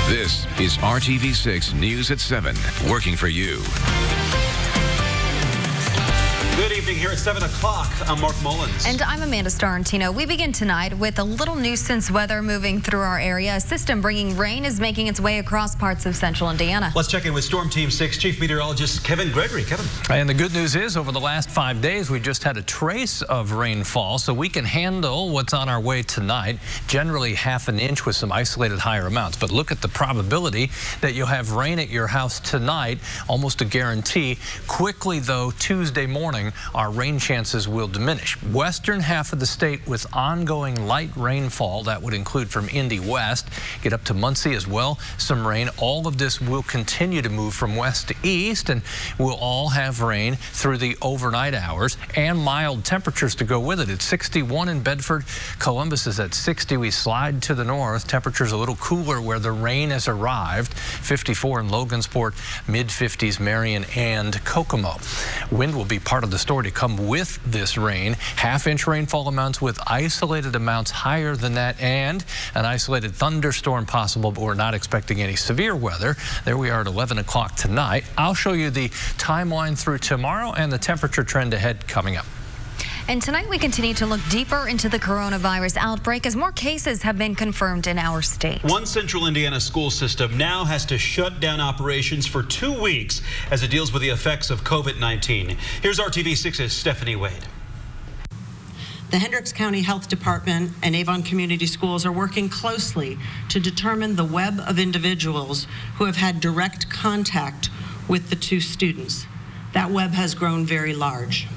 This is RTV6 News at 7, working for you. Good evening here at 7 o'clock. I'm Mark Mullins. And I'm Amanda Starantino. We begin tonight with a little nuisance weather moving through our area. A system bringing rain is making its way across parts of central Indiana. Let's check in with Storm Team 6 Chief Meteorologist Kevin Gregory. Kevin. And the good news is over the last 5 days, we just had a trace of rainfall, so we can handle what's on our way tonight, generally half an inch with some isolated higher amounts. But look at the probability that you'll have rain at your house tonight, almost a guarantee. Quickly, though, Tuesday morning, our rain chances will diminish. Western half of the state with ongoing light rainfall. That would include from Indy west, get up to Muncie as well. Some rain. All of this will continue to move from west to east, and we'll all have rain through the overnight hours and mild temperatures to go with it. It's 61 in Bedford. Columbus is at 60. We slide to the north. Temperatures a little cooler where the rain has arrived. 54 in Logansport, mid-50s Marion and Kokomo. Wind will be part of the story to come with this rain. Half-inch rainfall amounts with isolated amounts higher than that, and an isolated thunderstorm possible, but we're not expecting any severe weather. There we are at 11 o'clock tonight. I'll show you the timeline through tomorrow and the temperature trend ahead coming up. And tonight we continue to look deeper into the coronavirus outbreak as more cases have been confirmed in our state. One central Indiana school system now has to shut down operations for 2 weeks as it deals with the effects of COVID-19. Here's RTV6's Stephanie Wade. The Hendricks County Health Department and Avon Community Schools are working closely to determine the web of individuals who have had direct contact with the two students. That web has grown very large.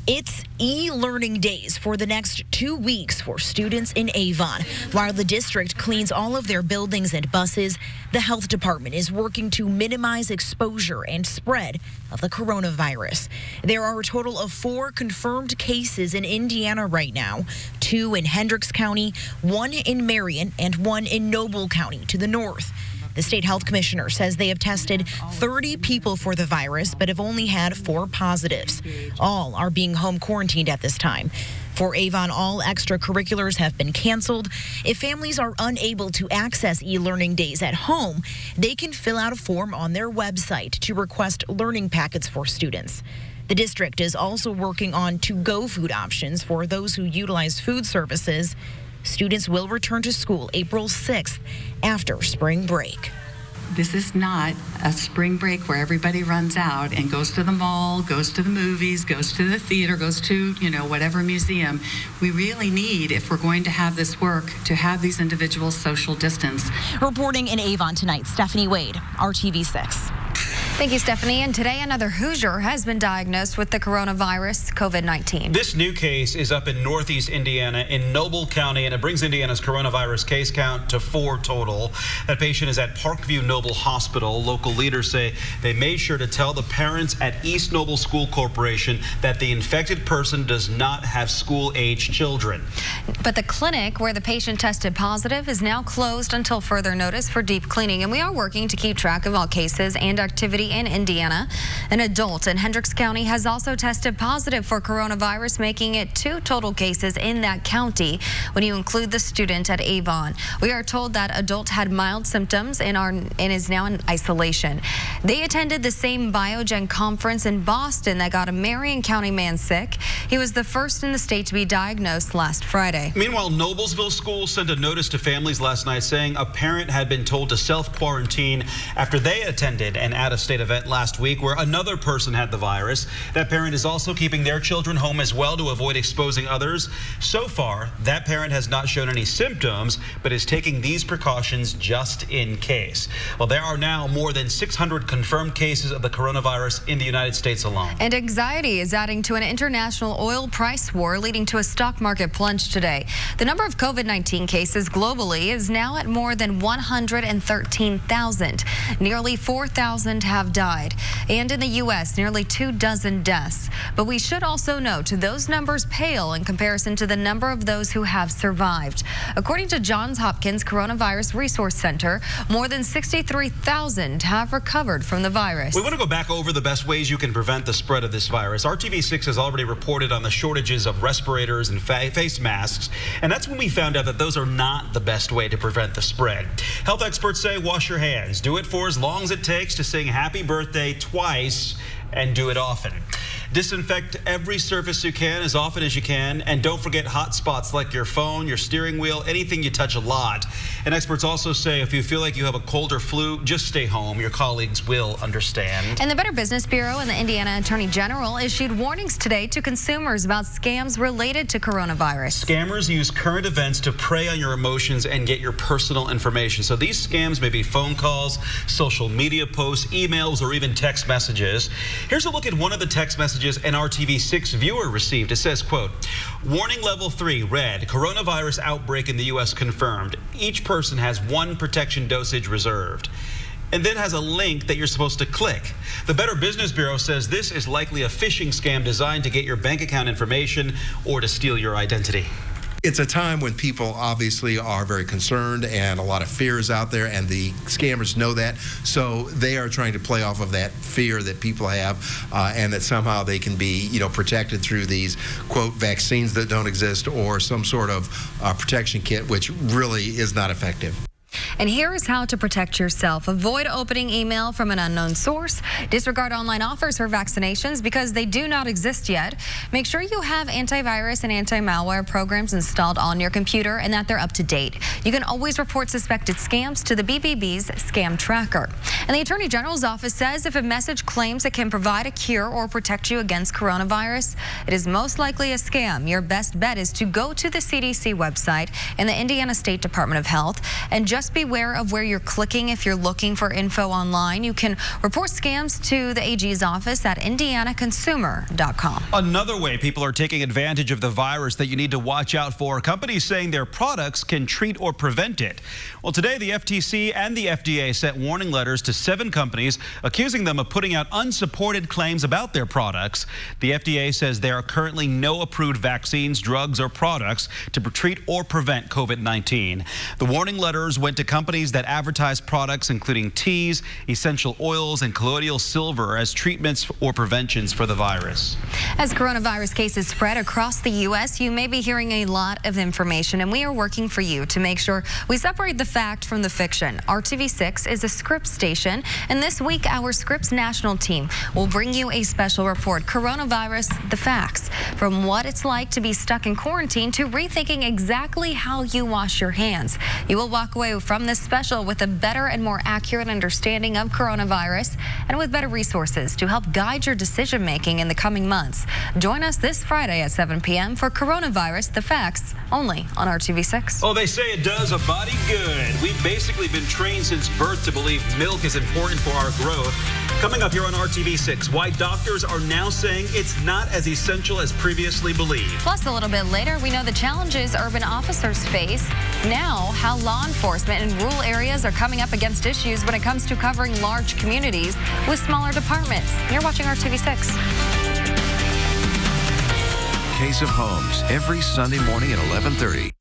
It's e-learning days for the next 2 weeks for students in Avon. While the district cleans all of their buildings and buses, the health department is working to minimize exposure and spread of the coronavirus. There are a total of 4 confirmed cases in Indiana right now, 2 in Hendricks County, 1 in Marion, and 1 in Noble County to the north. The state health commissioner says they have tested 30 people for the virus, but have only had 4 positives. All are being home quarantined at this time. For Avon, all extracurriculars have been canceled. If families are unable to access e-learning days at home, they can fill out a form on their website to request learning packets for students. The district is also working on to-go food options for those who utilize food services. Students will return to school April 6th after spring break. This is not a spring break where everybody runs out and goes to the mall, goes to the movies, goes to the theater, goes to, whatever museum. We really need, if we're going to have this work, to have these individuals social distance. Reporting in Avon tonight, Stephanie Wade, RTV6. Thank you, Stephanie. And today, another Hoosier has been diagnosed with the coronavirus, COVID-19. This new case is up in northeast Indiana in Noble County, and it brings Indiana's coronavirus case count to 4 total. That patient is at Parkview Noble Hospital. Local leaders say they made sure to tell the parents at East Noble School Corporation that the infected person does not have school-age children. But the clinic where the patient tested positive is now closed until further notice for deep cleaning. And we are working to keep track of all cases and activity in Indiana. An adult in Hendricks County has also tested positive for coronavirus, making it 2 total cases in that county when you include the student at Avon. We are told that adult had mild symptoms and is now in isolation. They attended the same Biogen conference in Boston that got a Marion County man sick. He was the first in the state to be diagnosed last Friday. Meanwhile, Noblesville School sent a notice to families last night saying a parent had been told to self-quarantine after they attended an out-of-state event last week where another person had the virus. That parent is also keeping their children home as well to avoid exposing others. So far, that parent has not shown any symptoms, but is taking these precautions just in case. Well, there are now more than 600 confirmed cases of the coronavirus in the United States alone. And anxiety is adding to an international oil price war, leading to a stock market plunge today. The number of COVID-19 cases globally is now at more than 113,000. Nearly 4,000 have have died. And in the U.S., nearly 24 deaths. But we should also note those numbers pale in comparison to the number of those who have survived. According to Johns Hopkins Coronavirus Resource Center, more than 63,000 have recovered from the virus. We want to go back over the best ways you can prevent the spread of this virus. RTV6 has already reported on the shortages of respirators and face masks, and that's when we found out that those are not the best way to prevent the spread. Health experts say wash your hands. Do it for as long as it takes to sing happy birthday twice, and do it often. Disinfect every surface you can as often as you can, and don't forget hot spots like your phone, your steering wheel, anything you touch a lot. And experts also say if you feel like you have a cold or flu, just stay home. Your colleagues will understand. And the Better Business Bureau and the Indiana Attorney General issued warnings today to consumers about scams related to coronavirus. Scammers use current events to prey on your emotions and get your personal information. So these scams may be phone calls, social media posts, emails, or even text messages. Here's a look at one of the text messages an RTV6 viewer received. It says, quote, warning level 3, red, coronavirus outbreak in the U.S. confirmed. Each person has one protection dosage reserved. And then has a link that you're supposed to click. The Better Business Bureau says this is likely a phishing scam designed to get your bank account information or to steal your identity. It's a time when people obviously are very concerned and a lot of fear is out there, and the scammers know that. So they are trying to play off of that fear that people have, and that somehow they can be, protected through these, quote, vaccines that don't exist or some sort of protection kit, which really is not effective. And here is how to protect yourself. Avoid opening email from an unknown source. Disregard online offers for vaccinations because they do not exist yet. Make sure you have antivirus and anti-malware programs installed on your computer and that they're up to date. You can always report suspected scams to the BBB's Scam Tracker. And the Attorney General's office says if a message claims it can provide a cure or protect you against coronavirus, it is most likely a scam. Your best bet is to go to the CDC website and the Indiana State Department of Health and just beware of where you're clicking if you're looking for info online. You can report scams to the AG's office at indianaconsumer.com. Another way people are taking advantage of the virus that you need to watch out for, companies saying their products can treat or prevent it. Well, today the FTC and the FDA sent warning letters to 7 companies accusing them of putting out unsupported claims about their products. The FDA says there are currently no approved vaccines, drugs, or products to treat or prevent COVID-19. The warning letters went to companies that advertise products including teas, essential oils, and colloidal silver as treatments or preventions for the virus. As coronavirus cases spread across the U.S., you may be hearing a lot of information, and we are working for you to make sure we separate the fact from the fiction. RTV6 is a Scripps station, and this week our Scripps national team will bring you a special report, Coronavirus, the Facts. From what it's like to be stuck in quarantine to rethinking exactly how you wash your hands. You will walk away from this special with a better and more accurate understanding of coronavirus and with better resources to help guide your decision making in the coming months. Join us this Friday at 7 p.m. for Coronavirus, the Facts, only on RTV6. Oh, they say it does a body good. We've basically been trained since birth to believe milk is important for our growth. Coming up here on RTV6, why doctors are now saying it's not as essential as previously believed. Plus, a little bit later, we know the challenges urban officers face. Now, how law enforcement in rural areas are coming up against issues when it comes to covering large communities with smaller departments. You're watching RTV6. Case of Homes every Sunday morning at 11:30.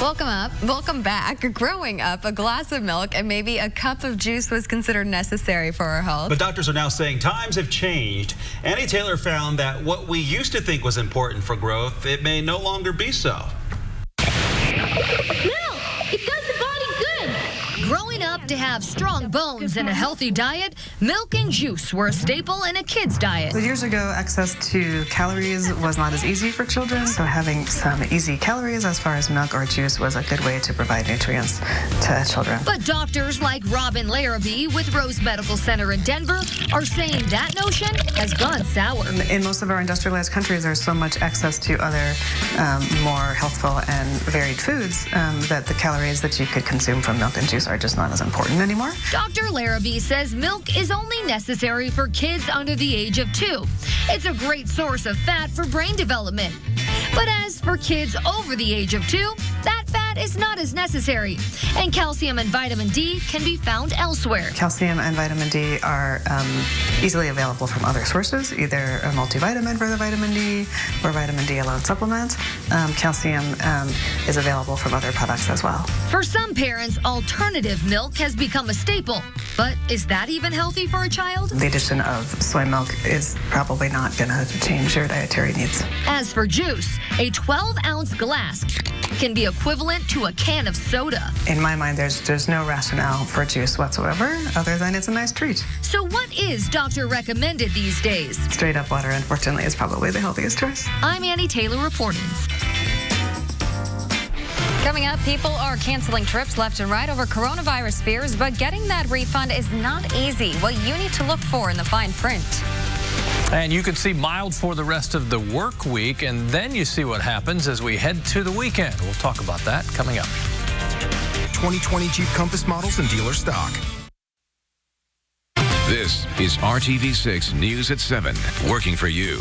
Welcome back. Growing up, a glass of milk and maybe a cup of juice was considered necessary for our health. But doctors are now saying times have changed. Annie Taylor found that what we used to think was important for growth, it may no longer be so. Milk! It does the body good! Growing up to have strong bones and a healthy diet, milk and juice were a staple in a kid's diet. Years ago, access to calories was not as easy for children, so having some easy calories as far as milk or juice was a good way to provide nutrients to children. But doctors like Robin Larrabee with Rose Medical Center in Denver are saying that notion has gone sour. In most of our industrialized countries, there's so much access to other more healthful and varied foods that the calories that you could consume from milk and juice are just not as important anymore. Dr. Larrabee says milk is only necessary for kids under the age of 2. It's a great source of fat for brain development. But as for kids over the age of 2, that fat is not as necessary. And calcium and vitamin D can be found elsewhere. Calcium and vitamin D are easily available from other sources, either a multivitamin for the vitamin D or vitamin D alone supplement. Calcium is available from other products as well. For some parents, alternative milk has become a staple. But is that even healthy for a child? The addition of soy milk is probably not going to change your dietary needs. As for juice, a 12-ounce glass can be equivalent to a can of soda. In my mind, there's no rationale for juice whatsoever, other than it's a nice treat. So what is doctor recommended these days? Straight up water, unfortunately, is probably the healthiest choice. I'm Annie Taylor reporting. Coming up, people are canceling trips left and right over coronavirus fears, but getting that refund is not easy. What you need to look for in the fine print. And you can see mild for the rest of the work week, and then you see what happens as we head to the weekend. We'll talk about that coming up. 2020 Jeep Compass models in dealer stock. This is RTV6 News at 7, working for you.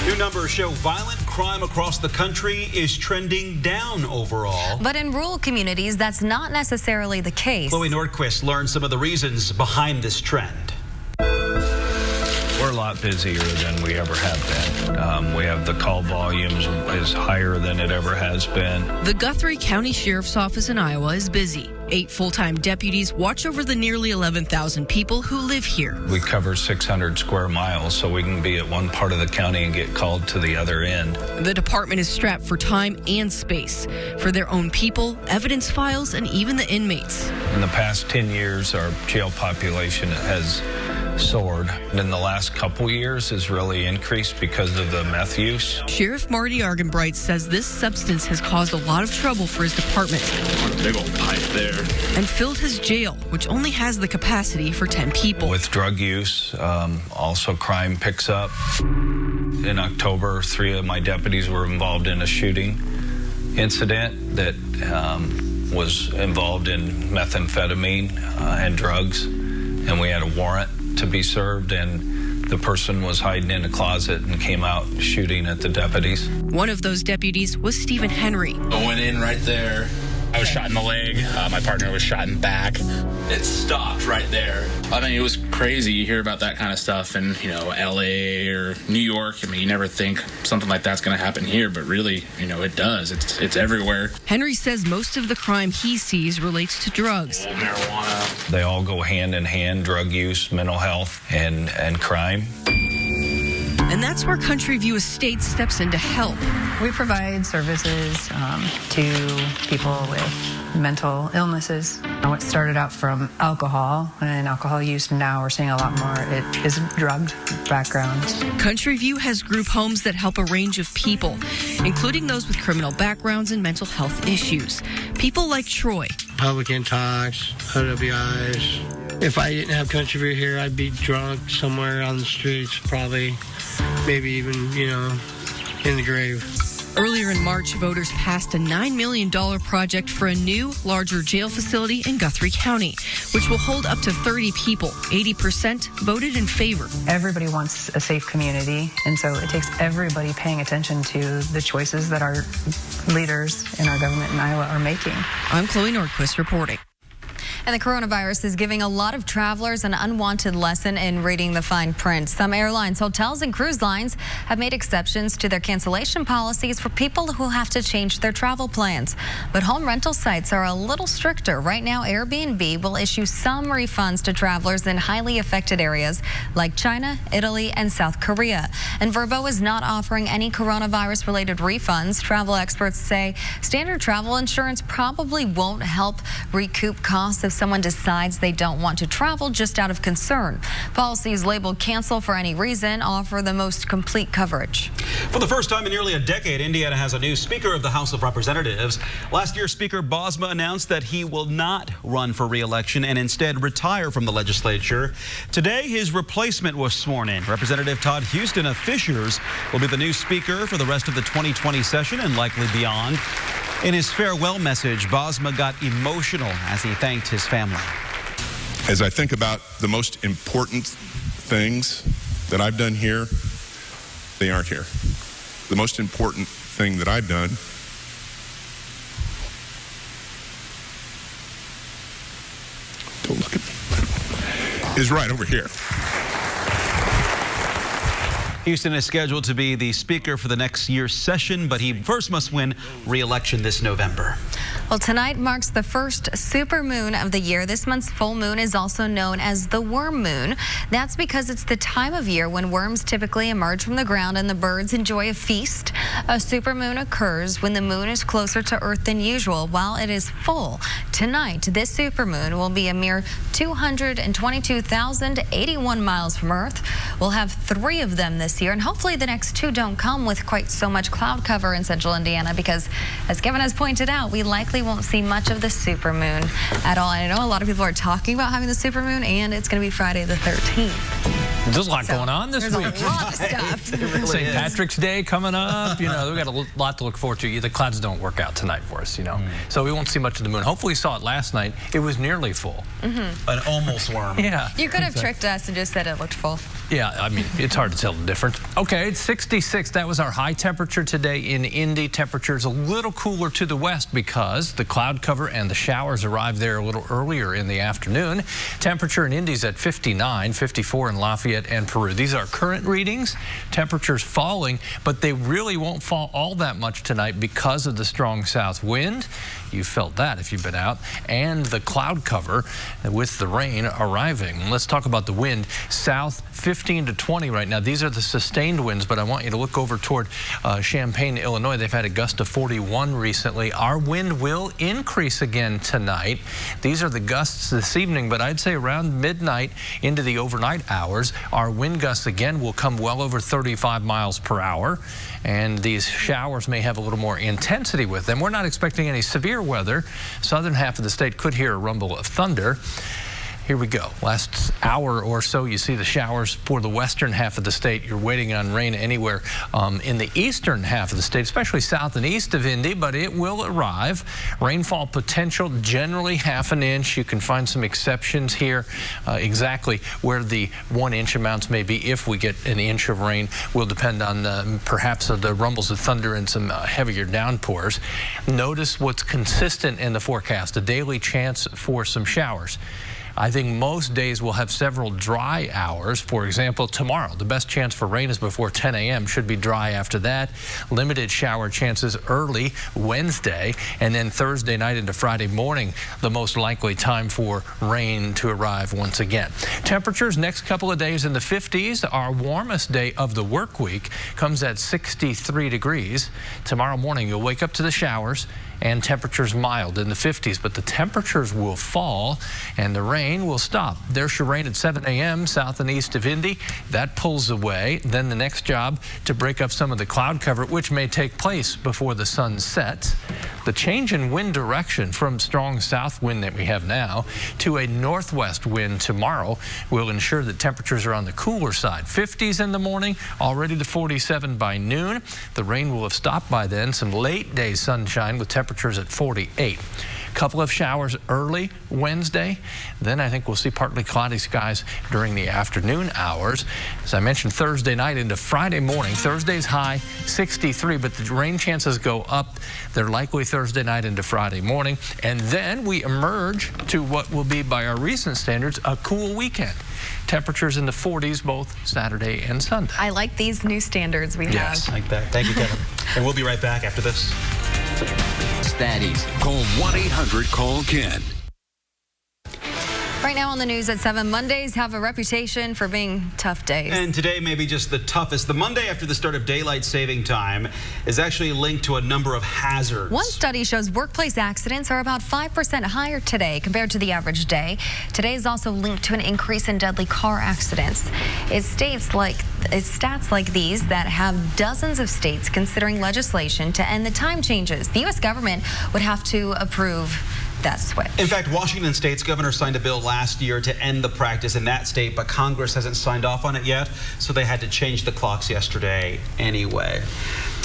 New numbers show violent crime across the country is trending down overall. But in rural communities, that's not necessarily the case. Chloe Nordquist learned some of the reasons behind this trend. We're a lot busier than we ever have been. We have the call volumes is higher than it ever has been. The Guthrie County Sheriff's Office in Iowa is busy. 8 full-time deputies watch over the nearly 11,000 people who live here. We cover 600 square miles, so we can be at one part of the county and get called to the other end. The department is strapped for time and space for their own people, evidence files, and even the inmates. In the past 10 years, our jail population has soared. In the last couple years has really increased because of the meth use. Sheriff Marty Argenbright says this substance has caused a lot of trouble for his department. Big old pipe there. And filled his jail, which only has the capacity for 10 people. With drug use, also crime picks up. In October, 3 of my deputies were involved in a shooting incident that was involved in methamphetamine and drugs. And we had a warrant to be served, and the person was hiding in a closet and came out shooting at the deputies. One of those deputies was Stephen Henry. I went in right there. I was shot in the leg. My partner was shot in the back. It stopped right there. I mean, it was crazy. You hear about that kind of stuff in, L.A. or New York. I mean, you never think something like that's going to happen here, but really, it does. It's everywhere. Henry says most of the crime he sees relates to drugs. Marijuana. They all go hand in hand, drug use, mental health, and crime. And that's where Country View Estates steps in to help. We provide services to people with mental illnesses. It started out from alcohol and alcohol use. Now we're seeing a lot more. It is drugged backgrounds. Country View has group homes that help a range of people, including those with criminal backgrounds and mental health issues. People like Troy. Public intox, OWIs. If I didn't have Country View here, I'd be drunk somewhere on the streets, probably, maybe even, in the grave. Earlier in March, voters passed a $9 million project for a new, larger jail facility in Guthrie County, which will hold up to 30 people. 80% voted in favor. Everybody wants a safe community, and so it takes everybody paying attention to the choices that our leaders in our government in Iowa are making. I'm Chloe Nordquist reporting. And the coronavirus is giving a lot of travelers an unwanted lesson in reading the fine print. Some airlines, hotels, and cruise lines have made exceptions to their cancellation policies for people who have to change their travel plans. But home rental sites are a little stricter. Right now, Airbnb will issue some refunds to travelers in highly affected areas like China, Italy, and South Korea. And Vrbo is not offering any coronavirus-related refunds. Travel experts say standard travel insurance probably won't help recoup costs if someone decides they don't want to travel just out of concern. Policies labeled cancel for any reason offer the most complete coverage. For the first time in nearly a decade, Indiana has a new Speaker of the House of Representatives. Last year, Speaker Bosma announced that he will not run for re-election and instead retire from the legislature. Today, his replacement was sworn in. Representative Todd Houston of Fishers will be the new Speaker for the rest of the 2020 session and likely beyond. In his farewell message, Bosma got emotional as he thanked his family. As I think about the most important things that I've done here, they aren't here. The most important thing that I've done Don't look at me. Is right over here. Houston is scheduled to be the speaker for the next year's session, but he first must win re-election this November. Well, tonight marks the first supermoon of the year. This month's full moon is also known as the worm moon. That's because it's the time of year when worms typically emerge from the ground and the birds enjoy a feast. A supermoon occurs when the moon is closer to Earth than usual while it is full. Tonight, this supermoon will be a mere 222,081 miles from Earth. We'll have 3 of them this year, and hopefully the next 2 don't come with quite so much cloud cover in central Indiana, because as Kevin has pointed out, we likely won't see much of the supermoon at all. And I know a lot of people are talking about having the supermoon, and it's going to be Friday the 13th. There's a lot going on this week. There's a lot of stuff. Really St. Patrick's Day coming up. You know, we've got a lot to look forward to. The clouds don't work out tonight for us, you know. So we won't see much of the moon. Hopefully we saw it last night. It was nearly full. An almost worm. Yeah. You could have tricked us and just said it looked full. Yeah, I mean, it's hard to tell the difference. Okay, it's 66. That was our high temperature today in Indy. Temperatures a little cooler to the west because the cloud cover and the showers arrived there a little earlier in the afternoon. Temperature in Indy's at 59, 54 in Lafayette and Peru. These are current readings. Temperatures falling, but they really won't fall all that much tonight because of the strong south wind. You felt that if you've been out. And the cloud cover with the rain arriving. Let's talk about the wind. South 15 to 20 right now. These are the sustained winds, but I want you to look over toward Champaign, Illinois. They've had a gust of 41 recently. Our wind will increase again tonight. These are the gusts this evening, but I'd say around midnight into the overnight hours, our wind gusts again will come well over 35 miles per hour. And these showers may have a little more intensity with them. We're not expecting any severe weather. Southern half of the state could hear a rumble of thunder. Here we go. Last hour or so, you see the showers for the western half of the state. You're waiting on rain anywhere in the eastern half of the state, especially south and east of Indy, but it will arrive. Rainfall potential generally half an inch. You can find some exceptions here. Exactly where the 1 inch amounts may be, if we get an inch of rain, will depend on perhaps the rumbles of thunder and some heavier downpours. Notice what's consistent in the forecast, a daily chance for some showers. I think most days will have several dry hours. For example, tomorrow, the best chance for rain is before 10 a.m. Should be dry after that. Limited shower chances early Wednesday, and then Thursday night into Friday morning, the most likely time for rain to arrive once again. Temperatures next couple of days in the 50s. Our warmest day of the work week comes at 63 degrees. Tomorrow morning, you'll wake up to the showers and temperatures mild in the 50s, but the temperatures will fall and the rain will stop. There's your rain at 7 a.m. south and east of Indy. That pulls away. Then the next job to break up some of the cloud cover, which may take place before the sun sets. The change in wind direction from strong south wind that we have now to a northwest wind tomorrow will ensure that temperatures are on the cooler side. 50s in the morning, already to 47 by noon. The rain will have stopped by then. Some late day sunshine with temperatures at 48. Couple of showers early Wednesday. Then I think we'll see partly cloudy skies during the afternoon hours. As I mentioned, Thursday night into Friday morning. Thursday's high 63, but the rain chances go up. They're likely Thursday night into Friday morning. And then we emerge to what will be, by our recent standards, a cool weekend. Temperatures in the 40s both Saturday and Sunday. I like these new standards we have. Yes, like that. Thank you, Kevin. And we'll be right back after this. It's that easy. Call 1-800-CALL-KEN. Right now on the news at 7, Mondays have a reputation for being tough days. And today may be just the toughest. The Monday after the start of daylight saving time is actually linked to a number of hazards. One study shows workplace accidents are about 5% higher today compared to the average day. Today is also linked to an increase in deadly car accidents. It's stats like these that have dozens of states considering legislation to end the time changes. The U.S. government would have to approve that switch. In fact, Washington State's governor signed a bill last year to end the practice in that state, but Congress hasn't signed off on it yet, so they had to change the clocks yesterday anyway.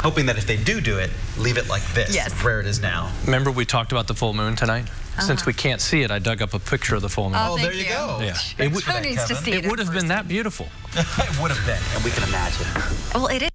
Hoping that if they do it, leave it like this, where it is now. Remember we talked about the full moon tonight? Since we can't see it, I dug up a picture of the full moon. Oh, there you go. Yeah. Who needs to see it? It would have been that beautiful. It would have been, and we can imagine. Well, it is.